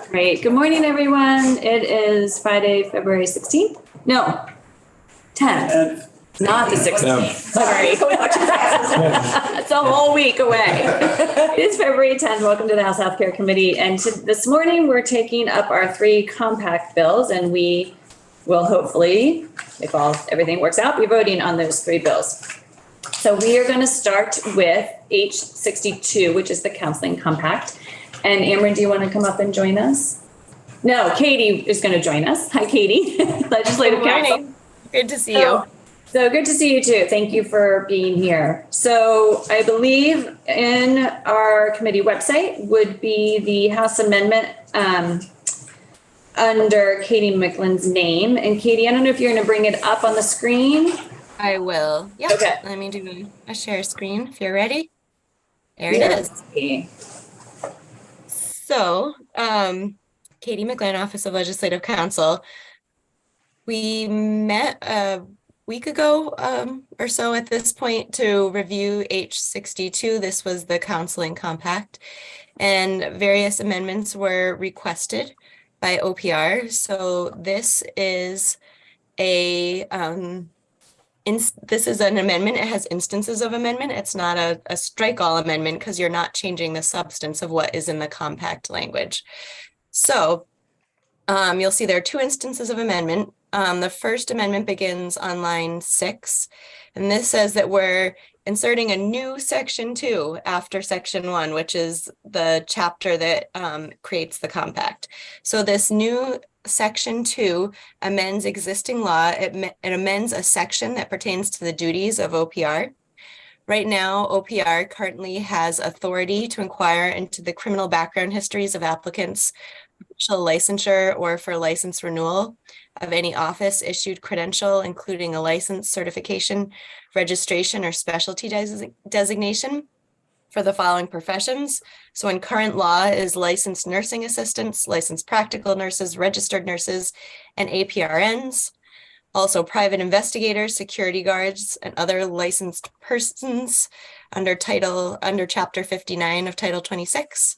Great. Good morning, everyone. It is Friday, February 16th. No, 10th. Not the 16th. Sorry. It's a whole week away. It is February 10th. Welcome to the House Healthcare Committee. And this morning we're taking up our 3 compact bills, and we will hopefully, if everything works out, be voting on those 3 bills. So we are going to start with H62, which is the counseling compact. And Amber, do you want to come up and join us? No, Katie is going to join us. Hi, Katie, Legislative Counsel. Good to see you. So good to see you too. Thank you for being here. So I believe in our committee website would be the House amendment under Katie Micklun's name. And Katie, I don't know if you're going to bring it up on the screen. I will. Yeah. Okay. Let me do a share screen if you're ready. There it is. Okay. So, Katie Micklun, Office of Legislative Counsel. We met a week ago or so at this point to review H62. This was the counseling compact, and various amendments were requested by OPR. So this is this is an amendment. It has instances of amendment. It's not a strike all amendment because you're not changing the substance of what is in the compact language. So you'll see there are 2 instances of amendment. The first amendment begins on line 6, and this says that we're inserting a new section 2 after section 1, which is the chapter that creates the compact. So this new section 2 amends existing law. It amends a section that pertains to the duties of OPR. Right now, OPR currently has authority to inquire into the criminal background histories of applicants for licensure or for license renewal of any office issued credential, including a license, certification, registration, or specialty designation for the following professions. So in current law is licensed nursing assistants, licensed practical nurses, registered nurses, and APRNs. Also private investigators, security guards, and other licensed persons under Chapter 59 of Title 26.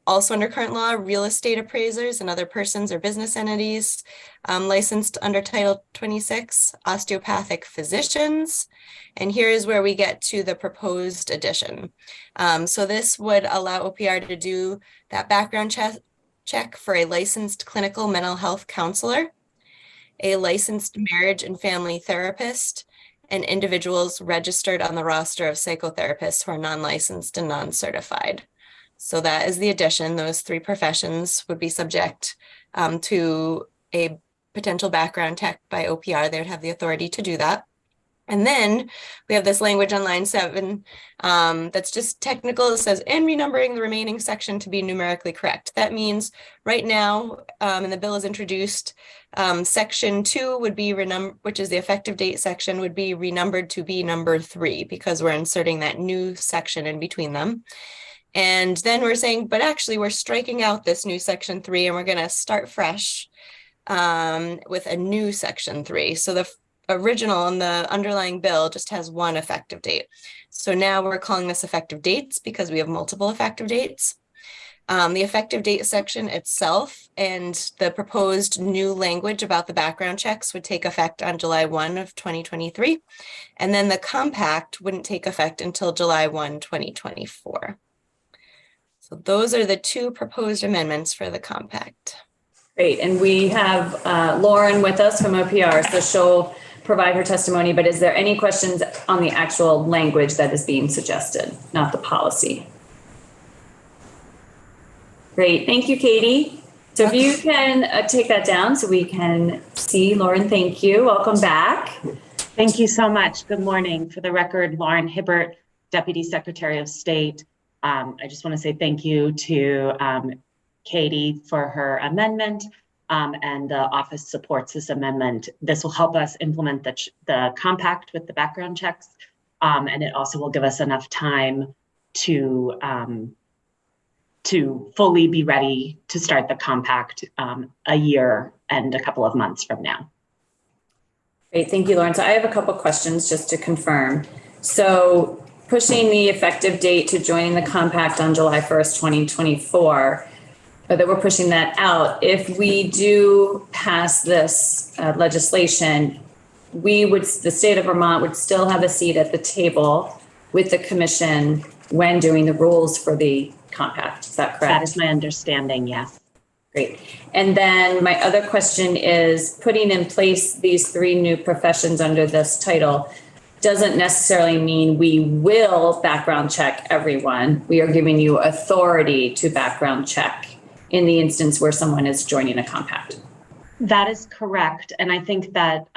Also under current law, real estate appraisers and other persons or business entities licensed under Title 26, osteopathic physicians. And here is where we get to the proposed addition. So this would allow OPR to do that background check for a licensed clinical mental health counselor, a licensed marriage and family therapist, and individuals registered on the roster of psychotherapists who are non-licensed and non-certified. So that is the addition. Those 3 professions would be subject to a potential background check by OPR. They would have the authority to do that. And then we have this language on line 7 that's just technical. It says, and renumbering the remaining section to be numerically correct. That means right now, and the bill is introduced, section 2 would be which is the effective date section, would be renumbered to be number 3 because we're inserting that new section in between them. And then we're saying, but actually we're striking out this new section 3 and we're going to start fresh with a new section 3. So the original and the underlying bill just has 1 effective date. So now we're calling this effective dates because we have multiple effective dates. The effective date section itself and the proposed new language about the background checks would take effect on July 1 of 2023. And then the compact wouldn't take effect until July 1, 2024. So those are the 2 proposed amendments for the compact. Great. And we have Lauren with us from OPR, so she'll provide her testimony. But is there any questions on the actual language that is being suggested, not the policy? Great. Thank you, Katie. So if you can take that down so we can see Lauren. Thank you. Welcome back. Thank you so much. Good morning. For the record, Lauren Hibbert, Deputy Secretary of State. I just want to say thank you to Katie for her amendment, and the office supports this amendment. This will help us implement the compact with the background checks, and it also will give us enough time to fully be ready to start the compact a year and a couple of months from now. Great, thank you, Lauren. So I have a couple questions just to confirm. So pushing the effective date to joining the compact on July 1st, 2024, or that we're pushing that out. If we do pass this legislation, the state of Vermont would still have a seat at the table with the commission when doing the rules for the compact. Is that correct? That is my understanding, yes. Great. And then my other question is, putting in place these 3 new professions under this title doesn't necessarily mean we will background check everyone. We are giving you authority to background check in the instance where someone is joining a compact. That is correct. And I think that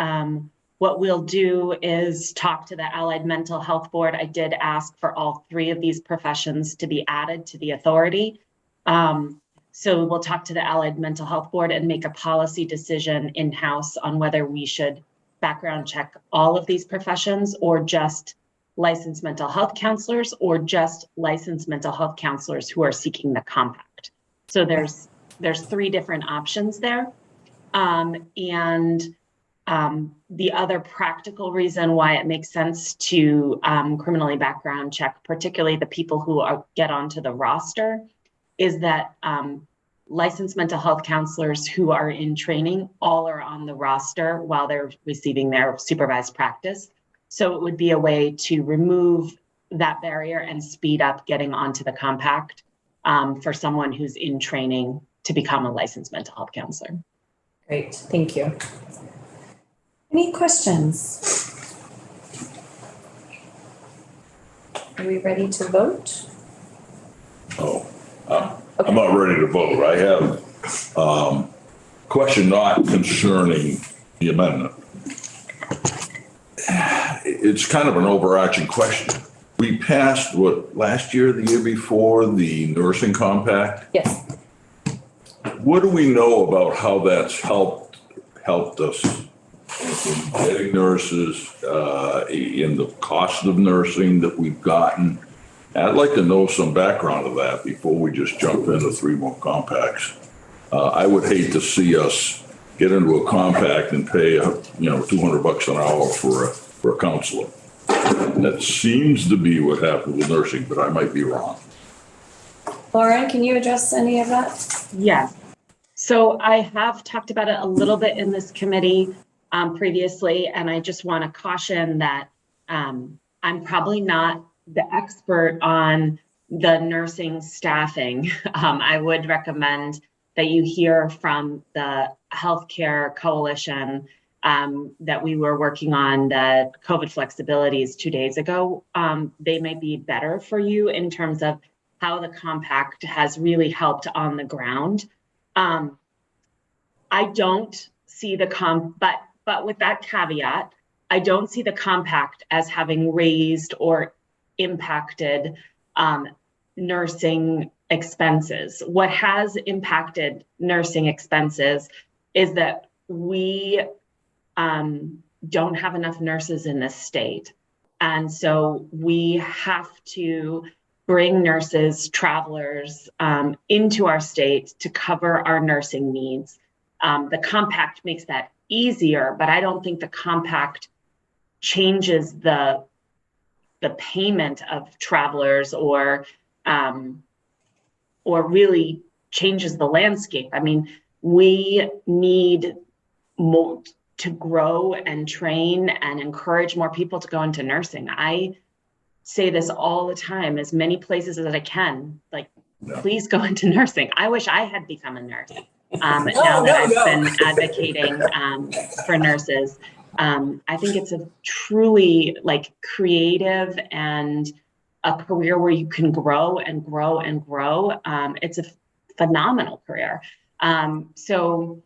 what we'll do is talk to the Allied Mental Health Board. I did ask for all 3 of these professions to be added to the authority. So we'll talk to the Allied Mental Health Board and make a policy decision in-house on whether we should background check all of these professions or just licensed mental health counselors or just licensed mental health counselors who are seeking the compact. So there's 3 different options there. The other practical reason why it makes sense to criminally background check, particularly the people who get onto the roster, is that licensed mental health counselors who are in training all are on the roster while they're receiving their supervised practice. So it would be a way to remove that barrier and speed up getting onto the compact for someone who's in training to become a licensed mental health counselor. Great, thank you. Any questions? Are we ready to vote? I'm not ready to vote. I have a question not concerning the amendment. It's kind of an overarching question. We passed, last year, the year before, the nursing compact? Yes. What do we know about how that's helped us in getting nurses, in the cost of nursing that we've gotten? I'd like to know some background of that before we just jump into 3 more compacts. I would hate to see us get into a compact and pay, $200 an hour for a counselor. And that seems to be what happened with nursing, but I might be wrong. Lauren, can you address any of that? Yes. So I have talked about it a little bit in this committee previously, and I just want to caution that I'm probably not the expert on the nursing staffing. I would recommend that you hear from the Healthcare Coalition that we were working on the COVID flexibilities 2 days ago. They may be better for you in terms of how the compact has really helped on the ground. I don't see but with that caveat, I don't see the compact as having raised or impacted nursing expenses. What has impacted nursing expenses is that we don't have enough nurses in this state. And so we have to bring nurses, travelers into our state to cover our nursing needs. The compact makes that easier, but I don't think the compact changes the payment of travelers or really changes the landscape. I mean, we need more to grow and train and encourage more people to go into nursing. I say this all the time, as many places as I can, please go into nursing. I wish I had become a nurse. Now that I've been advocating for nurses. I think it's a truly creative and a career where you can grow and grow and grow. It's a phenomenal career. So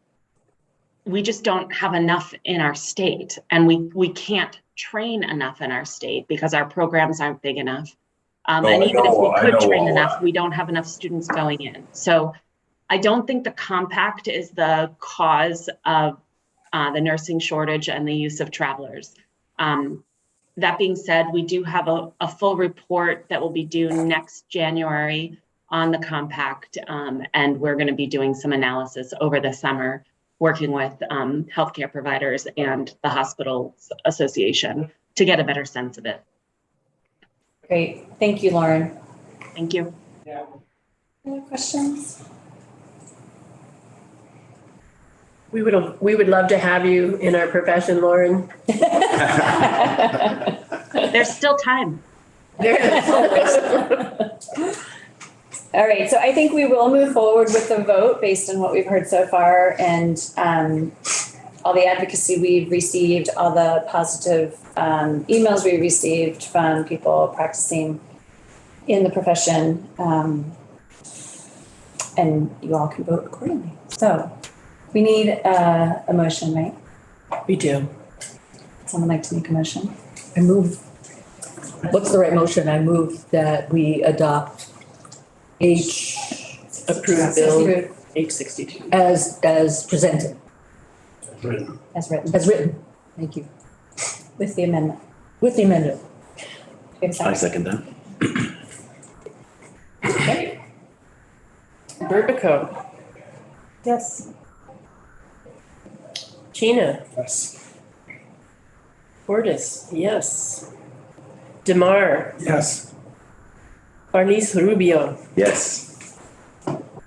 we just don't have enough in our state, and we can't train enough in our state because our programs aren't big enough. And even if we could train enough, we don't have enough students going in. So I don't think the compact is the cause of the nursing shortage and the use of travelers. That being said, we do have a full report that will be due next January on the compact, and we're going to be doing some analysis over the summer, working with healthcare providers and the Hospitals Association to get a better sense of it. Great, thank you, Lauren. Thank you. Any questions? We would love to have you in our profession, Lauren. There's still time. All right, so I think we will move forward with the vote based on what we've heard so far and all the advocacy we've received, all the positive emails we received from people practicing in the profession. And you all can vote accordingly. So we need a motion, right? We do. Someone like to make a motion? I move, what's the right motion? I move that we adopt Approved bill Approved H62. as presented, as written, as written. Thank you. with the amendment. With the amendment. Do you have a I second? second that. Okay. Burbico, Yes. Gina, Yes. Portis, yes. DeMar, Yes. Barnice Rubio, Yes.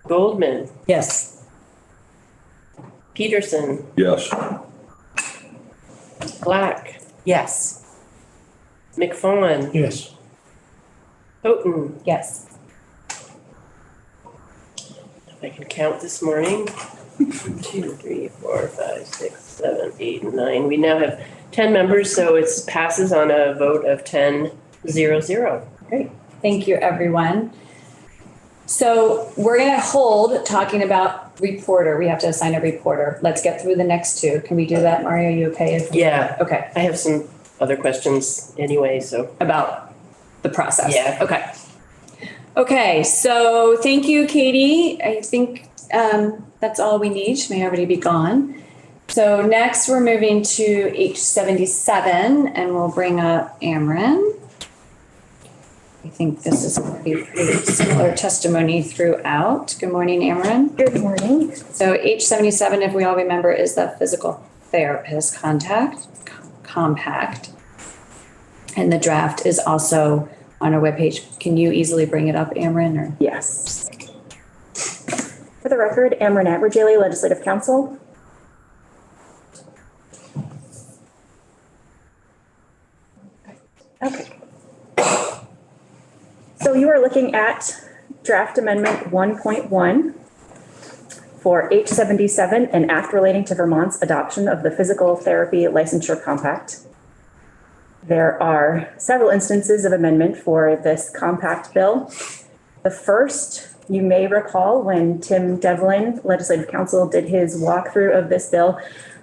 Goldman, Yes. Peterson, Yes. Black, Yes. McFawn, Yes. Houghton. Yes. If I can count this morning. 1, 2, 3, 4, 5, 6, 7, 8, 9. We now have 10 members, so it passes on a vote of 10-0-0. Great. Thank you, everyone. So we're going to hold talking about reporter. We have to assign a reporter. Let's get through the next two. Can we do that, Mario? Are you okay? Yeah, Okay. I have some other questions anyway, so. About the process. Yeah. Okay. Okay, so thank you, Katie. I think that's all we need. She may already be gone. So next we're moving to H77 and we'll bring up Ameren. I think this is going to be pretty similar testimony throughout. Good morning, Ameren. Good morning. So H77, if we all remember, is the physical therapist compact. And the draft is also on our webpage. Can you easily bring it up, Ameren? Or? Yes. For the record, Ameren Atwood-Jaley, Legislative Counsel. Okay. So you are looking at draft amendment 1.1 for H77, an act relating to Vermont's adoption of the Physical Therapy Licensure Compact. There are several instances of amendment for this compact bill. The first, you may recall when Tim Devlin, Legislative Counsel, did his walkthrough of this bill,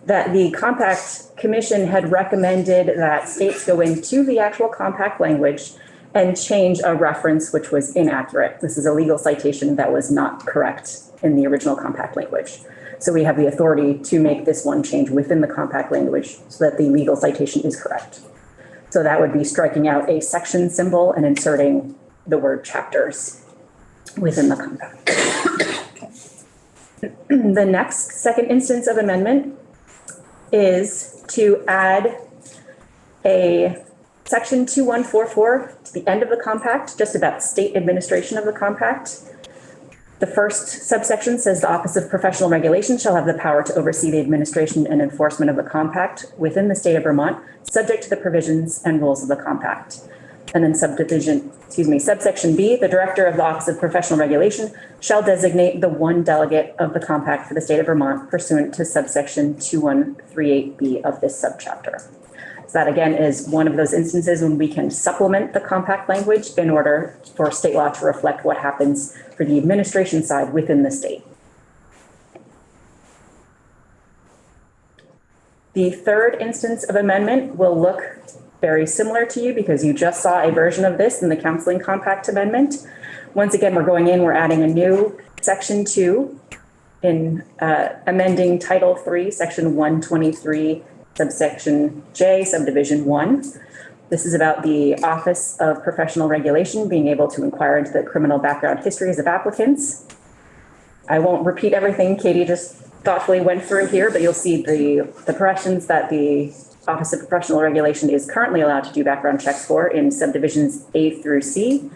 that the Compact Commission had recommended that states go into the actual compact language and change a reference which was inaccurate. This is a legal citation that was not correct in the original compact language. So we have the authority to make this one change within the compact language so that the legal citation is correct. So that would be striking out a section symbol and inserting the word chapters within the compact. The next second instance of amendment is to add a section 2144 to the end of the compact, just about state administration of the compact. The first subsection says the Office of Professional Regulation shall have the power to oversee the administration and enforcement of the compact within the state of Vermont, subject to the provisions and rules of the compact. And then subsection B, the Director of the Office of Professional Regulation shall designate the one delegate of the compact for the state of Vermont pursuant to subsection 2138B of this subchapter. So that again is one of those instances when we can supplement the compact language in order for state law to reflect what happens for the administration side within the state. The third instance of amendment will look very similar to you because you just saw a version of this in the counseling compact amendment. Once again, we're going in, we're adding a new section 2 in amending Title 3, section 123, subsection J, subdivision 1. This is about the Office of Professional Regulation being able to inquire into the criminal background histories of applicants. I won't repeat everything Katie just thoughtfully went through here, but you'll see the professions that the Office of Professional Regulation is currently allowed to do background checks for in subdivisions A through D.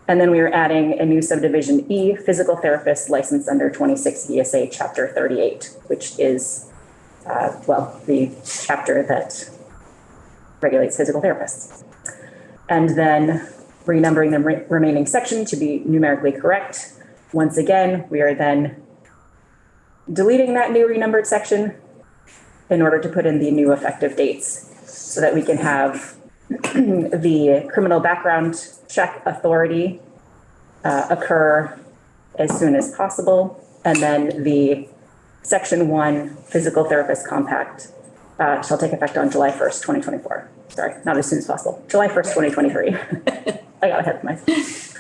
And then we are adding a new subdivision E, physical therapist licensed under 26 VSA Chapter 38, which is, the chapter that regulates physical therapists. And then renumbering the remaining section to be numerically correct. Once again, we are then deleting that new renumbered section in order to put in the new effective dates so that we can have the criminal background check authority occur as soon as possible. And then the Section 1 physical therapist compact shall take effect on July 1st, 2024. Sorry, not as soon as possible. July 1st, 2023. I got ahead of myself.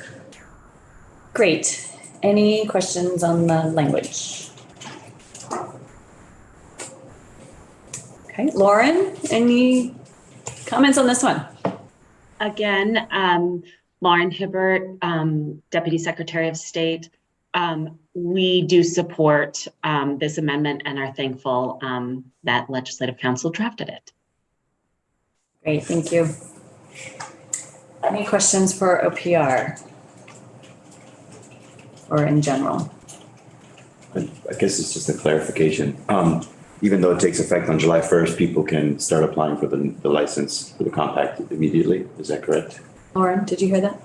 Great. Any questions on the language? Okay, Lauren, any comments on this one? Again, Lauren Hibbert, Deputy Secretary of State. We do support this amendment and are thankful that Legislative Council drafted it. Great, thank you. Any questions for OPR? Or in general? I guess it's just a clarification. Even though it takes effect on July 1st, people can start applying for the license for the compact immediately. Is that correct? Lauren, did you hear that?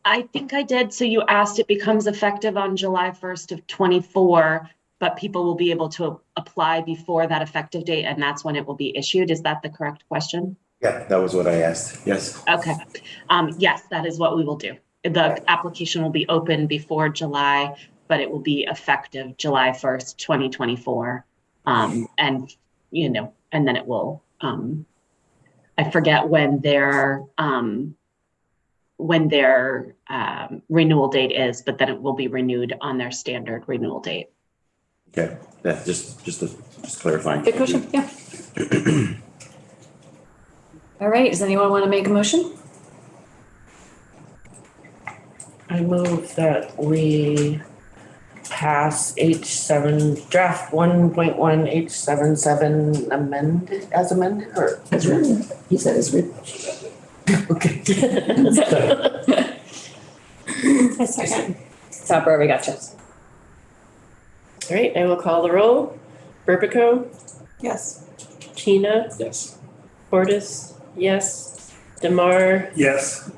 I think I did. So you asked, it becomes effective on July 1st of 24, but people will be able to apply before that effective date, and that's when it will be issued. Is that the correct question? Yeah, that was what I asked. Yes. Okay. Yes, that is what we will do. The application will be open before July, but it will be effective July 1st, 2024. And then it will, I forget when their renewal date is, but then it will be renewed on their standard renewal date. Okay. Yeah, just clarifying. Good question, yeah. All right, does anyone want to make a motion? I move that we pass draft 1.1 H77 amended, as amended, or? As written. He said as written. Okay. A second. Stop where we got you. All right, I will call the roll. Burbico, Yes. Tina, Yes. Portis, yes. DeMar, Yes.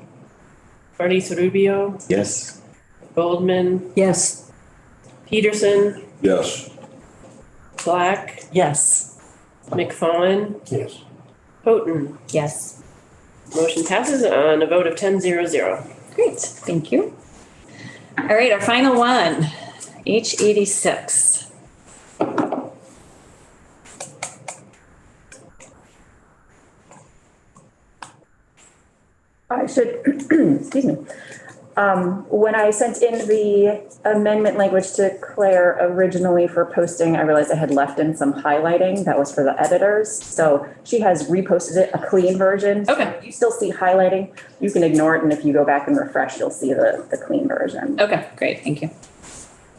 Barnes Rubio, Yes. Goldman, Yes. Peterson, Yes. Black, Yes. McFawn, Yes. Houghton. Yes. Motion passes on a vote of 10-0. Great, thank you. All right, our final one, H86. I should, excuse me. When I sent in the amendment language to Claire originally for posting, I realized I had left in some highlighting. That was for the editors. So she has reposted it, a clean version. Okay. So you still see highlighting. You can ignore it. And if you go back and refresh, you'll see the clean version. Okay, great, thank you.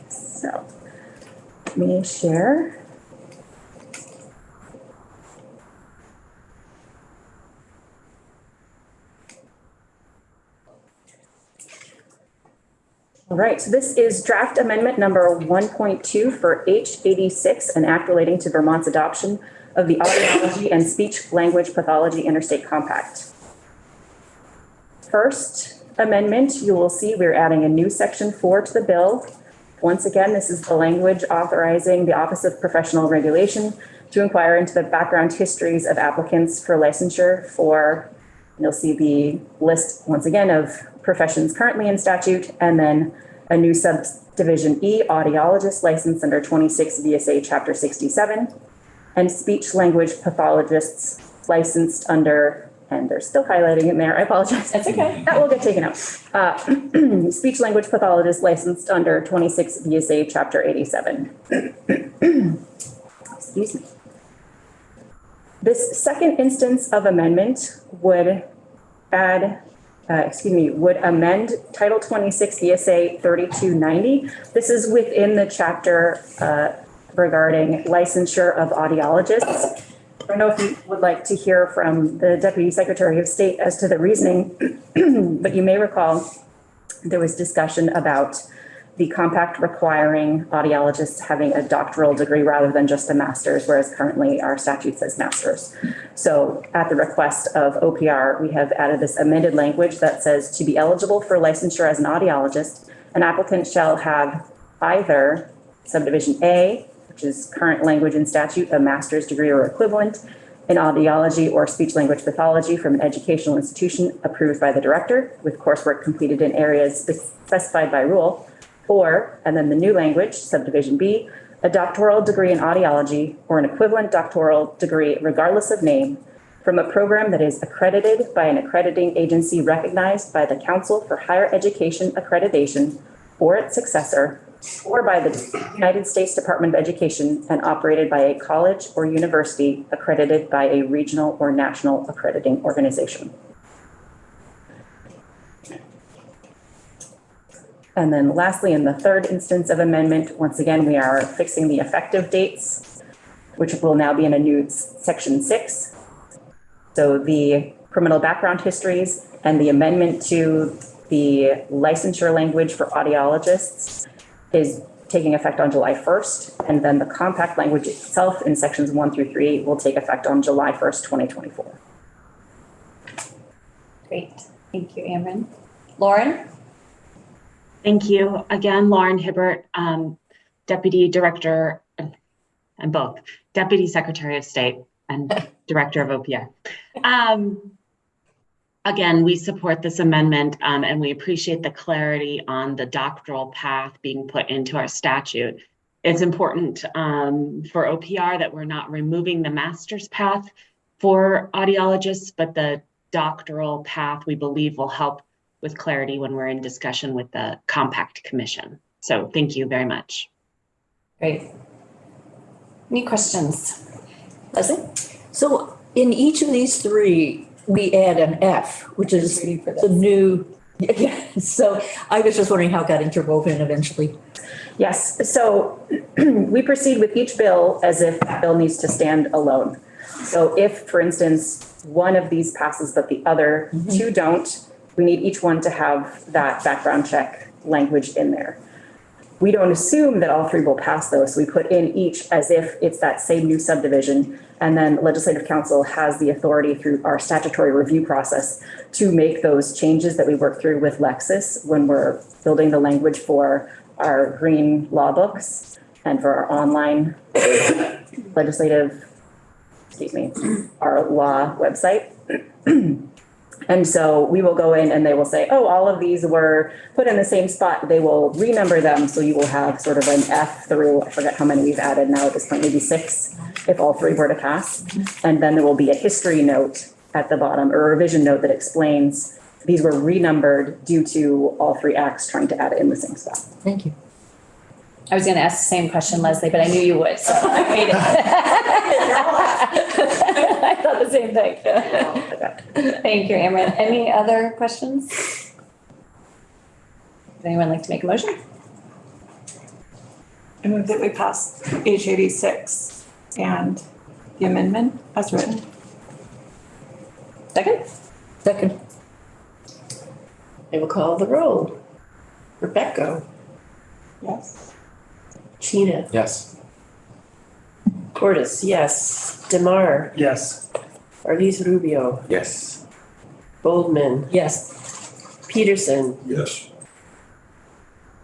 So let me share. All right, so this is draft amendment number 1.2 for H86, an act relating to Vermont's adoption of the Audiology and Speech Language Pathology Interstate Compact. First amendment, you will see we're adding a new section 4 to the bill. Once again, this is the language authorizing the Office of Professional Regulation to inquire into the background histories of applicants for licensure for, you'll see the list once again of professions currently in statute, and then a new subdivision E, audiologist licensed under 26 VSA Chapter 67, and speech language pathologists licensed under, and they're still highlighting in there, I apologize. That's okay. That will get taken out. Speech language pathologist licensed under 26 VSA Chapter 87. Excuse me. This second instance of amendment would would amend Title 26 VSA 3290. This is within the chapter regarding licensure of audiologists. I don't know if you would like to hear from the Deputy Secretary of State as to the reasoning, but you may recall there was discussion about the compact requiring audiologists having a doctoral degree rather than just a master's, whereas currently our statute says master's. So at the request of OPR, we have added this amended language that says, to be eligible for licensure as an audiologist, an applicant shall have either subdivision A, which is current language in statute, a master's degree or equivalent in audiology or speech language pathology from an educational institution approved by the director with coursework completed in areas specified by rule, or, and then the new language, subdivision B, a doctoral degree in audiology or an equivalent doctoral degree, regardless of name, from a program that is accredited by an accrediting agency recognized by the Council for Higher Education Accreditation or its successor, or by the United States Department of Education and operated by a college or university accredited by a regional or national accrediting organization. And then lastly, in the third instance of amendment, once again, we are fixing the effective dates, which will now be in a new section 6. So the criminal background histories and the amendment to the licensure language for audiologists is taking effect on July 1st. And then the compact language itself in sections 1 through 3 will take effect on July 1st, 2024. Great. Thank you, Amren. Lauren? Thank you. Again, Lauren Hibbert, Deputy Director, and both Deputy Secretary of State and Director of OPR. Again, we support this amendment and we appreciate the clarity on the doctoral path being put into our statute. It's important for OPR that we're not removing the master's path for audiologists, but the doctoral path we believe will help with clarity when we're in discussion with the Compact Commission. So thank you very much. Great. Any questions? Leslie? So in each of these three, we add an F, which is the new, yeah. So I was just wondering how it got interwoven eventually. Yes, so we proceed with each bill as if that bill needs to stand alone. So if, for instance, one of these passes but the other two don't, we need each one to have that background check language in there. We don't assume that all three will pass those, so we put in each as if it's that same new subdivision, and then Legislative Council has the authority through our statutory review process to make those changes that we work through with Lexis when we're building the language for our green law books and for our online legislative, our law website. And so we will go in and they will say, oh, all of these were put in the same spot. They will renumber them. So you will have sort of an F through, I forget how many we've added now at this point, maybe 6, if all 3 were to pass. And then there will be a history note at the bottom or a revision note that explains these were renumbered due to all 3 acts trying to add it in the same spot. Thank you. I was going to ask the same question, Leslie, but I knew you would, so I made it. I thought the same thing. Thank you, Amren. Any other questions? Would anyone like to make a motion? I move that we pass H86 and the amendment as written. Second? Second. I will call the roll. Rebecca. Yes. Sheena. Yes. Cordes, yes. DeMar. Yes. Arliz Rubio. Yes. Boldman. Yes. Peterson. Yes.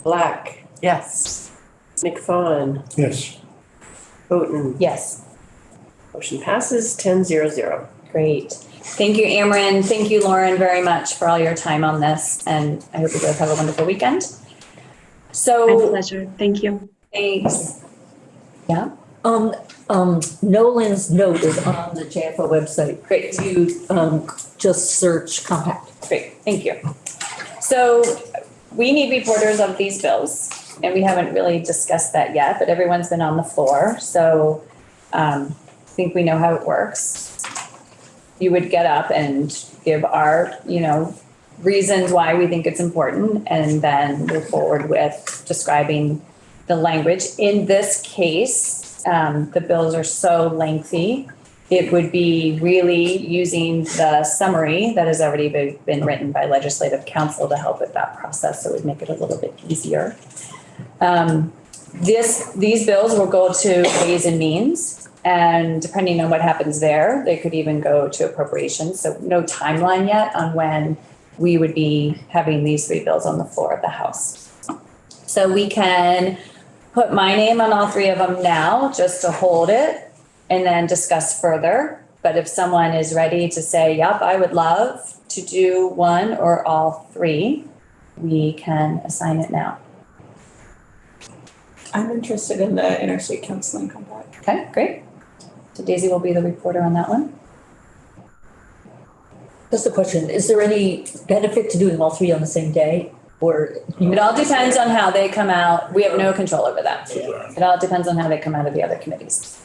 Black. Yes. McFawn. Yes. Houghton. Yes. Motion passes 10-0. Great. Thank you, Amren. Thank you, Lauren, very much for all your time on this. And I hope you both have a wonderful weekend. My So pleasure. Thank you. thanks. Yeah. Nolan's note is on the JAFA website. Great. You just search compact. Great, thank you. So we need reporters of these bills, and we haven't really discussed that yet, but everyone's been on the floor, so I think we know how it works. You would get up and give our, reasons why we think it's important, and then move forward with describing the language. In this case, the bills are so lengthy it would be really using the summary that has already been written by legislative council to help with that process. So it would make it a little bit easier. These bills will go to Ways and Means, and depending on what happens there, they could even go to appropriations. So no timeline yet on when we would be having these 3 bills on the floor of the House. So we can put my name on all 3 of them now, just to hold it and then discuss further. But if someone is ready to say, yep, I would love to do one or all 3, we can assign it now. I'm interested in the interstate counseling compact. Okay, great. So Daisy will be the reporter on that one. Just a question, is there any benefit to doing all 3 on the same day? Or It all depends on how they come out. We have no control over that. It all depends on how they come out of the other committees.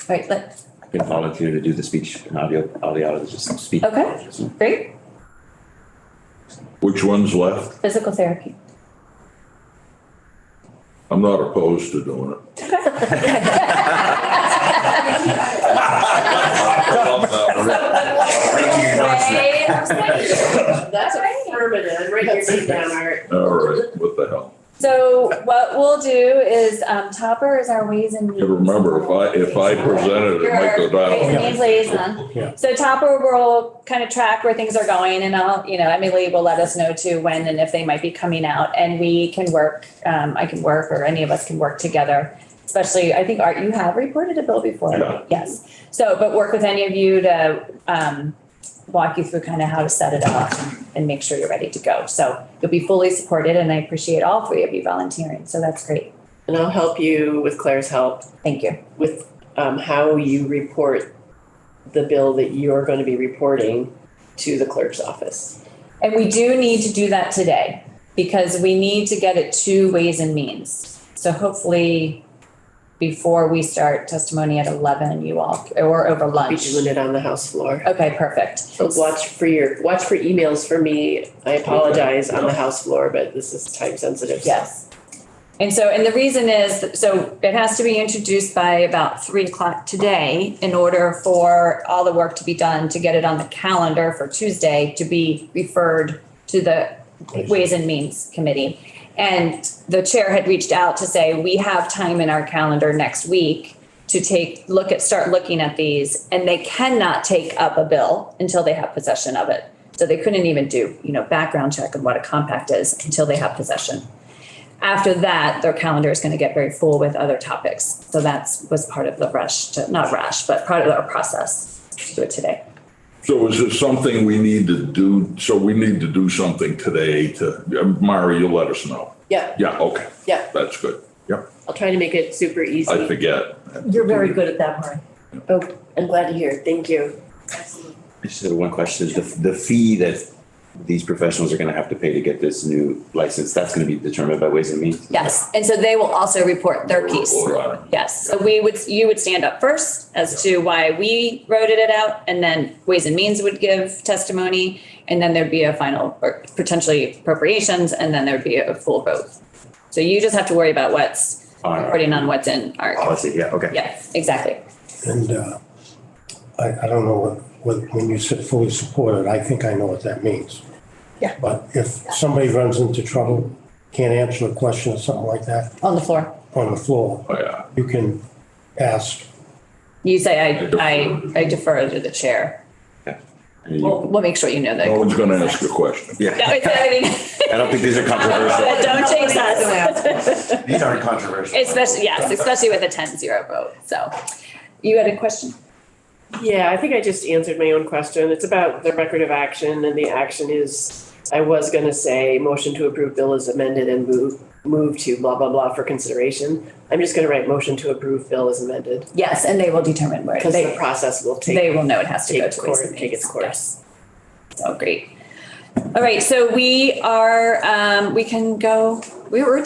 All right, I can volunteer to do the speech and audio, just speak. Okay. Great. Which one's left? Physical therapy. I'm not opposed to doing it. That's affirmative. Write your name down, Art. All right, what the hell? So what we'll do is, Topper is our Ways and Means. You remember, if I presented, it might go Ways and down. Means liaison. So Topper will kind of track where things are going, and Emily will let us know too when and if they might be coming out, and we can work, I can work, or any of us can work together. Especially, I think, Art, you have reported a bill before. Yeah. Yes. So, but work with any of you to, walk you through kind of how to set it up and make sure you're ready to go. So you'll be fully supported, and I appreciate all 3 of you volunteering. So that's great. And I'll help you with Claire's help Thank you. with how you report the bill that you're going to be reporting to the clerk's office. And we do need to do that today because we need to get it to Ways and Means. So hopefully before we start testimony at 11, you all, or over I'll be lunch. doing it on the House floor. Okay, perfect. So watch for emails from me. I apologize on the House floor, but this is time sensitive. So. Yes. And the reason is, so it has to be introduced by about 3:00 today in order for all the work to be done to get it on the calendar for Tuesday to be referred to the Ways and Means Committee. And the chair had reached out to say, we have time in our calendar next week to start looking at these, and they cannot take up a bill until they have possession of it. So they couldn't even do, background check on what a compact is until they have possession. After that, their calendar is going to get very full with other topics. So was part of the part of our process to do it today. So is this something we need to do? So we need to do something today Mari, you'll let us know. Yeah. Yeah, okay. Yeah. That's good. Yep. I'll try to make it super easy. I forget. you're very good at that, Mari. Oh, I'm glad to hear it. Thank you. I just have one question, is the fee that these professionals are gonna have to pay to get this new license, that's gonna be determined by Ways and Means? Yes. And so they will also report their piece. Report on it. Yes. So you would stand up first as to why we wrote it out, and then Ways and Means would give testimony, and then there'd be a final, or potentially appropriations, and then there'd be a full vote. So you just have to worry about what's reporting on what's in our. Policy, yeah, okay. Yeah, exactly. And I don't know when you said fully supported, I think I know what that means. Yeah. But if somebody runs into trouble, can't answer a question or something like that On the floor. on the floor, Oh, yeah. you can ask. You say I defer to the chair. And you- We'll make sure you know that. No one's going to ask a question. No, Yeah, it's everything. I don't think these are controversial. Don't jinx us. These aren't controversial. Especially with a 10-0 vote. So you had a question? Yeah, I think I just answered my own question. It's about the record of action, and the action is, I was going to say, motion to approve bill is amended and move to blah, blah, blah for consideration. I'm just going to write motion to approve bill is amended. Yes, and they will determine where Because the process will they take will know it has to go to Ways and take its Means. course. Yes. So great. All right, so we are, we can go, we were done.